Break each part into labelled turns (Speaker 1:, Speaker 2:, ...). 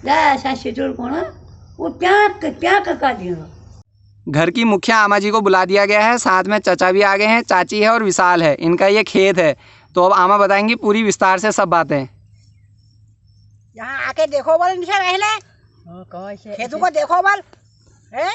Speaker 1: ऐसा शिटुर कोण वो क्या का दियो।
Speaker 2: घर की मुखिया आमा जी को बुला दिया गया है, साथ में चाचा भी आ गए हैं, चाची है और विशाल है। इनका ये खेत है, तो अब आमा बताएंगी पूरी विस्तार से सब बातें।
Speaker 3: यहाँ आके देखो बोल इनसे पहले खेतों को देखो बोल है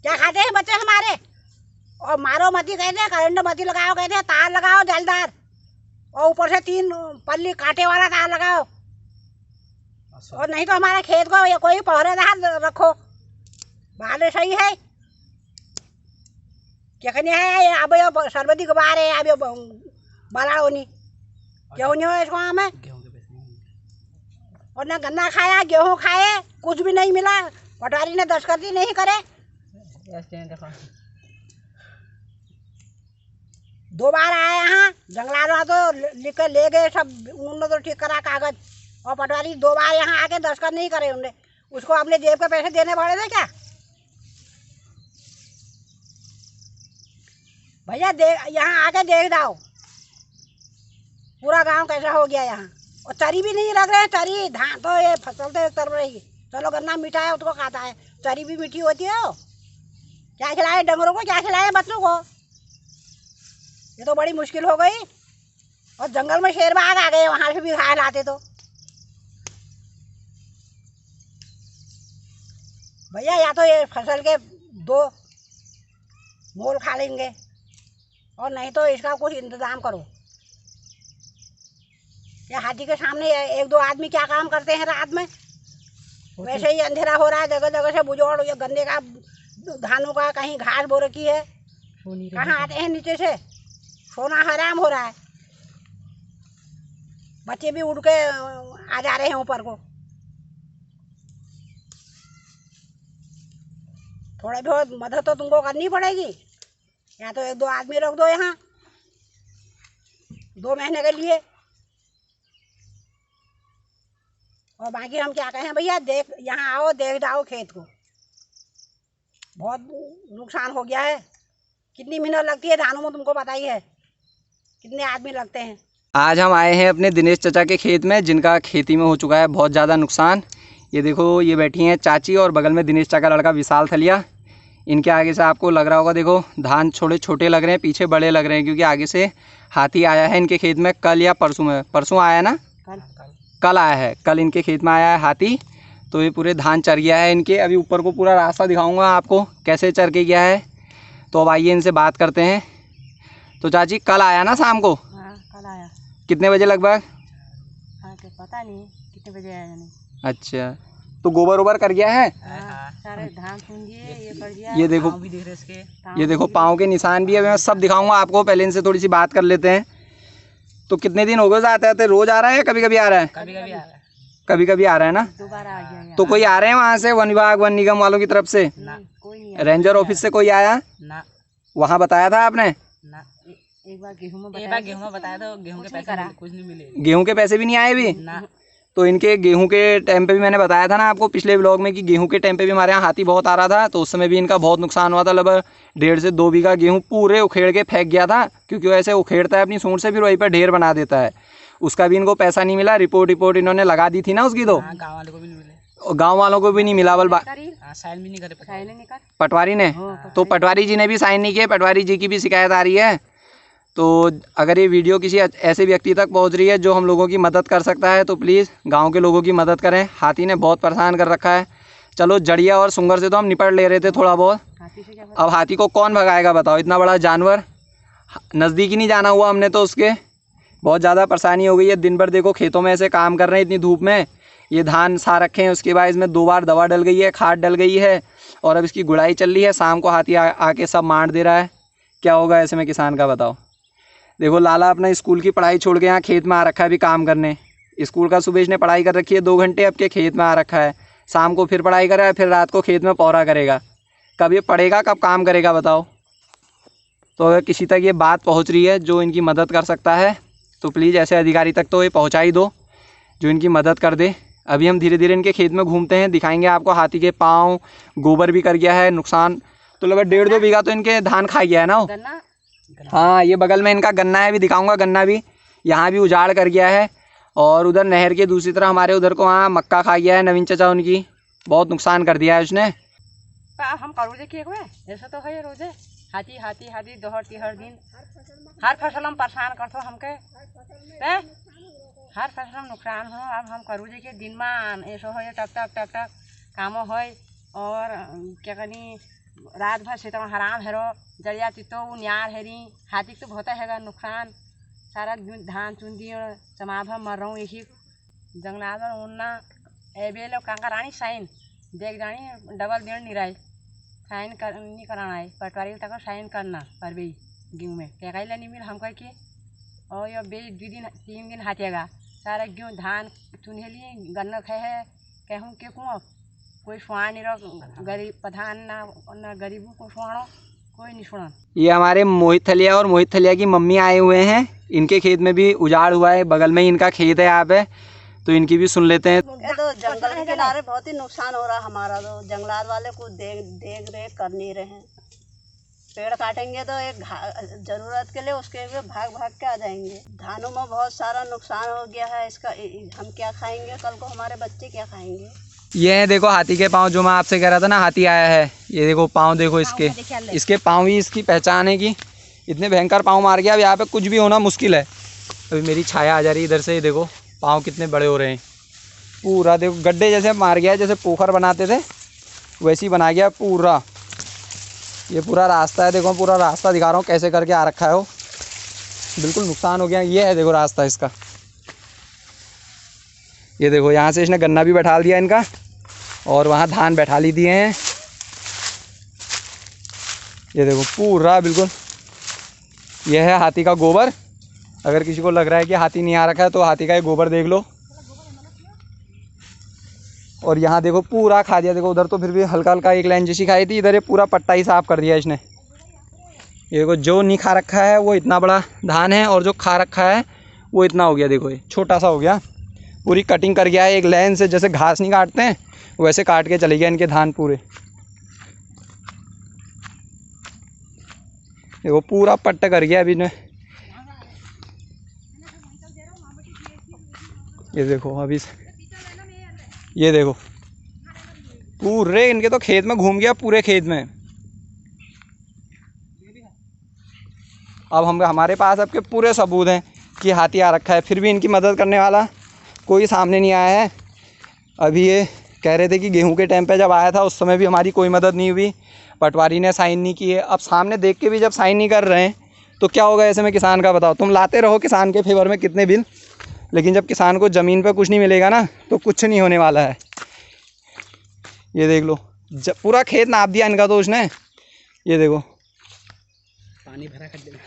Speaker 3: क्या खाते हैं बच्चे हमारे। और मारो मती कहते हैं, करंट मती लगाओ कहते हैं, तार लगाओ जलदार और ऊपर से 3 पल्ली कांटे वाला तार लगाओ। और नहीं तो हमारे खेत को या कोई पहरेदार रखो। बाल सही है क्या कहने है अब ये सरबती के बाहर है। अब ये बड़ा होनी क्यों नहीं हो इसको हमें। और ना गन्ना खाया गेहूं खाए कुछ भी नहीं मिला। पटवारी ने दस्तखत नहीं करे। 2 बार आए यहाँ जंगलात तो लिख कर ले गए सब। उन्होंने तो ठीक करा कागज और पटवारी 2 बार यहाँ आके दस्तखत नहीं करे उन्होंने। उसको अपने जेब के पैसे देने पड़े थे क्या भैया। यहाँ आके देख जाओ पूरा गांव कैसा हो गया यहाँ। और तरी भी नहीं लग रहे। तरी धान तो ये फसल तो तर रही। चलो गन्ना मीठा है उसको खाता है, तरी भी मीठी होती है। क्या खिलाए डंगरों को, क्या खिलाए बच्चों को। ये तो बड़ी मुश्किल हो गई। और जंगल में शेर बाघ आ गए, वहां से भी खा लाते तो भैया। या तो ये फसल के 2 मोल खा लेंगे और नहीं तो इसका कुछ इंतजाम करो। ये हाथी के सामने 1-2 आदमी क्या काम करते हैं रात में। वैसे ही अंधेरा हो रहा है, जगह जगह से बुझोड़। ये गन्ने का धानों का कहीं घास बो रखी है। कहाँ आते हैं नीचे से। सोना हराम हो रहा है। बच्चे भी उड़ के आ जा रहे हैं ऊपर को। थोड़ी बहुत मदद तो तुमको करनी पड़ेगी। या तो 1-2 आदमी रख दो यहाँ 2 महीने के लिए। और बाकी हम क्या कहें भैया, देख यहाँ आओ देख जाओ खेत को। बहुत नुकसान हो गया है। कितनी मेहनत लगती है धानों में तुमको पता ही है। कितने आदमी लगते हैं।
Speaker 2: आज हम आए हैं अपने दिनेश चाचा के खेत में, जिनका खेती में हो चुका है बहुत ज़्यादा नुकसान। ये देखो ये बैठी हैं चाची और बगल में दिनेश चाचा का लड़का विशाल थलिया। इनके आगे से आपको लग रहा होगा, देखो धान छोटे छोटे लग रहे हैं, पीछे बड़े लग रहे हैं, क्योंकि आगे से हाथी आया है इनके खेत में। कल या परसों में, परसों आया ना, कल आया है। कल इनके खेत में आया है हाथी। तो ये पूरे धान चर गया है इनके। अभी ऊपर को पूरा रास्ता दिखाऊंगा आपको कैसे चर के गया है। तो अब आइए इनसे बात करते हैं। तो चाची कल आया ना शाम को?
Speaker 3: हाँ कल आया।
Speaker 2: कितने बजे लगभग?
Speaker 3: हाँ तो पता नहीं कितने बजे आया नहीं।
Speaker 2: अच्छा, तो गोबर ओबर कर गया है?
Speaker 3: हाँ, सारे धान सुन दिए, ये कर दिया।
Speaker 2: ये देखो
Speaker 3: भी देख रहे इसके।
Speaker 2: ये देखो पाँव के निशान भी है। मैं सब दिखाऊंगा आपको, पहले इनसे थोड़ी सी बात कर लेते हैं। तो कितने दिन हो गए आते आते? रोज आ रहा है, कभी कभी आ रहा है?
Speaker 3: कभी कभी आ रहा है।
Speaker 2: कभी कभी आ रहा है ना।
Speaker 3: दोबारा आ गया।
Speaker 2: तो कोई आ रहे हैं वहाँ से, वन विभाग वन निगम वालों की तरफ से?
Speaker 3: ना कोई नहीं।
Speaker 2: रेंजर ऑफिस से कोई आया?
Speaker 3: ना
Speaker 2: वहाँ बताया था आपने?
Speaker 3: ना। एक बार गेहूं में बताया था। गेहूं के पैसे कुछ नहीं मिले।
Speaker 2: गेहूं के पैसे भी नहीं आए भी
Speaker 3: ना।
Speaker 2: तो इनके गेहूं के टाइम पे भी मैंने बताया था ना आपको पिछले व्लॉग में कि गेहूं के टाइम पे भी हमारे यहाँ हाथी बहुत आ रहा था। तो उस समय भी इनका बहुत नुकसान हुआ था। लगभग 1.5 से 2 बीघा गेहूं पूरे उखेड़ के फेंक गया था, क्योंकि वो ऐसे उखेड़ता है अपनी सूंड से, फिर वहीं पर ढेर बना देता है। उसका भी इनको पैसा नहीं मिला। रिपोर्ट इन्होंने लगा दी थी ना उसकी। तो
Speaker 3: गाँव वालों को भी नहीं मिले।
Speaker 2: गाँव वालों को भी नहीं मिला।
Speaker 3: साइन भी नहीं करे
Speaker 2: पटवारी ने। तो पटवारी जी ने भी साइन नहीं किए। पटवारी जी की भी शिकायत आ रही है। तो अगर ये वीडियो किसी ऐसे व्यक्ति तक पहुंच रही है जो हम लोगों की मदद कर सकता है, तो प्लीज़ गांव के लोगों की मदद करें। हाथी ने बहुत परेशान कर रखा है। चलो जड़िया और सुंगर से तो हम निपट ले रहे थे थोड़ा बहुत। अब हाथी को कौन भगाएगा बताओ? इतना बड़ा जानवर, नज़दीक ही नहीं जाना हुआ हमने तो उसके। बहुत ज़्यादा परेशानी हो गई है। दिन भर देखो खेतों में ऐसे काम कर रहे हैं इतनी धूप में। ये धान सा रखे हैं, उसके बाद इसमें 2 बार दवा डल गई है, खाद डल गई है, और अब इसकी गुड़ाई चल रही है। शाम को हाथी आके सब मार दे रहा है। क्या होगा ऐसे में किसान का बताओ? देखो लाला अपना स्कूल की पढ़ाई छोड़ के यहाँ खेत में आ रखा है अभी काम करने। स्कूल का सुबह इसने पढ़ाई कर रखी है 2 घंटे, अब के खेत में आ रखा है। शाम को फिर पढ़ाई कर रहा है, फिर रात को खेत में पौरा करेगा। कब ये पढ़ेगा, कब काम करेगा बताओ? तो अगर किसी तक ये बात पहुँच रही है जो इनकी मदद कर सकता है, तो प्लीज़ ऐसे अधिकारी तक तो ये पहुँचा ही दो जो इनकी मदद कर दे। अभी हम धीरे धीरे इनके खेत में घूमते हैं, दिखाएंगे आपको। हाथी के पाँव, गोबर भी कर गया है नुकसान। तो लगभग 1.5-2 बीघा तो इनके धान खा गया है ना वो। हाँ, ये बगल में इनका गन्ना है, भी दिखाऊंगा। गन्ना भी यहाँ भी उजाड़ कर गया है। और उधर नहर के दूसरी तरफ हमारे उधर को वहाँ मक्का खा गया है नवीन चाचा, उनकी बहुत नुकसान कर दिया है उसने।
Speaker 3: हम करूँ कि ऐसा तो है रोजे हाथी हाथी हाथी दोहर तिहर दिन हर फसल हम परेशान करते हमके हर फसल हम नुकसान हो। अब हम करूँ कि दिन में ऐसा हो टक टक टक टक कामों हो और क्या करी रात भर से तो हराम हेरो जड़िया तितो न्यार हेरी हाथी तो बहुत हैगा नुकसान सारा धान चुंदी चमा भर मर रहा हूँ यही जंगलात उन्ना एबे लोग कांका रानी साइन देख जानी डबल देर निराई साइन कर नहीं कराना है पटवारी तक साइन करना पर भी गेहूँ में क्या कहीं नहीं मिल हम कह के और ये बे 2 दिन 3 दिन हाथेगा सारा गेहूँ धान चुने लिए गन्ना खे है कहूँ के कुआ कोई सुहा नहीं रहो गरीब प्रधान ना गरीबों को सुहानो कोई नहीं सुना।
Speaker 2: ये हमारे मोहित थलिया और मोहित थलिया की मम्मी आए हुए हैं। इनके खेत में भी उजाड़ हुआ है, बगल में ही इनका खेत है यहाँ पे, तो इनकी भी सुन लेते हैं।
Speaker 4: ये तो जंगल के किनारे बहुत ही नुकसान हो रहा हमारा, तो जंगलात वाले को देख रेख कर नहीं रहे हैं। पेड़ काटेंगे तो एक जरूरत के लिए उसके भी भाग भाग के आ जाएंगे। धानों में बहुत सारा नुकसान हो गया है, इसका हम क्या खाएंगे, कल को हमारे बच्चे क्या खाएंगे।
Speaker 2: ये है देखो हाथी के पाँव, जो मैं आपसे कह रहा था ना हाथी आया है, ये देखो पाँव देखो इसके पाँव ही इसकी पहचान है कि इतने भयंकर पाँव मार गया। अब यहाँ पे कुछ भी होना मुश्किल है। अभी मेरी छाया आ जा रही है इधर से, ये देखो पाँव कितने बड़े हो रहे हैं। पूरा देखो गड्ढे जैसे मार गया है, जैसे पोखर बनाते थे वैसे ही बना गया पूरा। ये पूरा रास्ता है, देखो पूरा रास्ता दिखा रहा हूँ कैसे करके आ रखा है वो, बिल्कुल नुकसान हो गया। ये है देखो रास्ता इसका, ये देखो यहाँ से इसने गन्ना भी बैठा दिया इनका और वहाँ धान बैठा ली दिए हैं। ये देखो पूरा बिल्कुल, यह है हाथी का गोबर। अगर किसी को लग रहा है कि हाथी नहीं आ रखा है तो हाथी का ये गोबर देख लो। और यहाँ देखो पूरा खा दिया, देखो उधर तो फिर भी हल्का हल्का एक लाइन जैसी खाई थी, इधर ये पूरा पट्टा ही साफ कर दिया इसने। ये देखो जो नहीं खा रखा है वो इतना बड़ा धान है और जो खा रखा है वो इतना हो गया, देखो ये छोटा सा हो गया। पूरी कटिंग कर गया है एक लाइन से, जैसे घास नहीं काटते हैं वैसे काट के चले गए इनके धान पूरे। देखो पूरा पट्टा कर गया अभी ने। ये देखो अभी ये देखो पूरे इनके तो खेत में घूम गया, पूरे खेत में। अब हमारे पास अब के पूरे सबूत हैं कि हाथी आ रखा है, फिर भी इनकी मदद करने वाला कोई सामने नहीं आया है। अभी ये कह रहे थे कि गेहूं के टाइम पे जब आया था उस समय भी हमारी कोई मदद नहीं हुई, पटवारी ने साइन नहीं किए। अब सामने देख के भी जब साइन नहीं कर रहे हैं तो क्या होगा ऐसे में किसान का, बताओ। तुम लाते रहो किसान के फेवर में कितने बिल, लेकिन जब किसान को ज़मीन पे कुछ नहीं मिलेगा ना तो कुछ नहीं होने वाला है। ये देख लो जब पूरा खेत नाप दिया इनका तो उसने, ये देखो
Speaker 3: पानी भरा कर देना,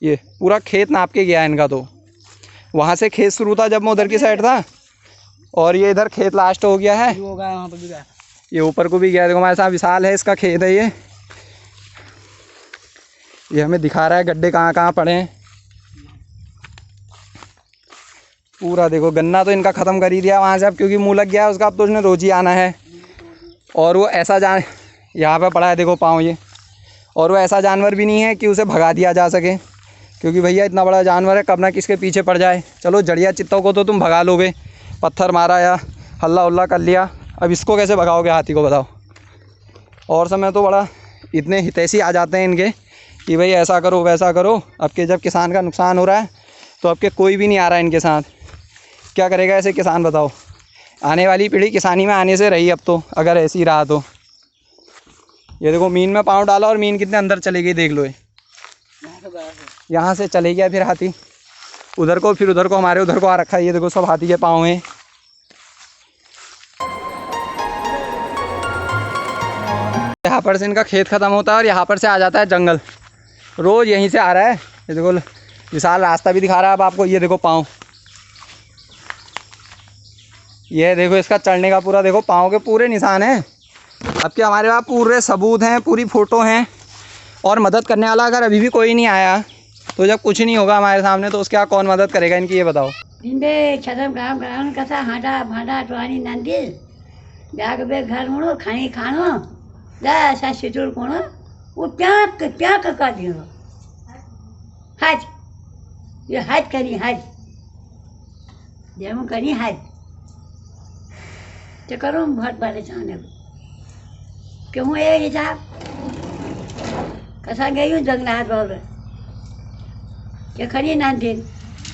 Speaker 2: ये पूरा खेत नाप के गया इनका। तो वहाँ से खेत शुरू था जब मैं उधर की साइड था, और ये इधर खेत लास्ट हो गया है।
Speaker 3: वहाँ पर भी गया,
Speaker 2: ये ऊपर को भी गया, देखो हमारे साथ विशाल है, इसका खेत है ये हमें दिखा रहा है गड्ढे कहाँ कहाँ पड़े हैं। पूरा देखो गन्ना तो इनका ख़त्म कर ही दिया वहाँ से, अब क्योंकि मुँह लग गया है उसका, अब तो उसने रोज ही आना है। और वो ऐसा यहाँ पे पड़ा है देखो पाँव ये, और वो ऐसा जानवर भी नहीं है कि उसे भगा दिया जा सके, क्योंकि भैया इतना बड़ा जानवर है, कब ना किसके पीछे पड़ जाए। चलो जड़िया चित्तों को तो तुम भगा लोगे, पत्थर मारा या हल्ला उल्ला कर लिया, अब इसको कैसे भगाओगे हाथी को, बताओ। और समय तो बड़ा इतने हितैषी आ जाते हैं इनके कि भाई ऐसा करो वैसा करो। अब के जब किसान का नुकसान हो रहा है तो अब के कोई भी नहीं आ रहा है इनके साथ, क्या करेगा ऐसे किसान, बताओ। आने वाली पीढ़ी किसानी में आने से रही अब तो, अगर ऐसी रहा तो। ये देखो मीन में पाँव डाला और मीन कितने अंदर चली गई, देख लो। यहाँ से चले गया फिर हाथी उधर को, फिर उधर को, हमारे उधर को आ रखा है। ये देखो सब हाथी के पाँव हैं। यहाँ पर से इनका खेत ख़त्म होता है और यहाँ पर से आ जाता है जंगल, रोज़ यहीं से आ रहा है। ये देखो विशाल रास्ता भी दिखा रहा है अब आपको। ये देखो पाँव, ये देखो इसका चढ़ने का पूरा देखो पाँव के पूरे निशान हैं। अब के हमारे पास पूरे सबूत हैं, पूरी फ़ोटो हैं, और मदद करने वाला अगर अभी भी कोई नहीं आया तो जब कुछ नहीं होगा हमारे सामने तो उसके कौन मदद करेगा इनकी, ये बताओ।
Speaker 1: जिंदे छदम काम कराउन कसा हाडा भांडा टवानी नंदी ब्याग बे घर मुड़ो खानी खानो दा ऐसा सिटुर कोणो वो त्याग का दियो हाज ये हद करी हद जेम करी हद तो करो बहुत परेशान है क्यों ये हिसाब कसा गई हूँ जंगलात बाबा के खड़ी ना दिन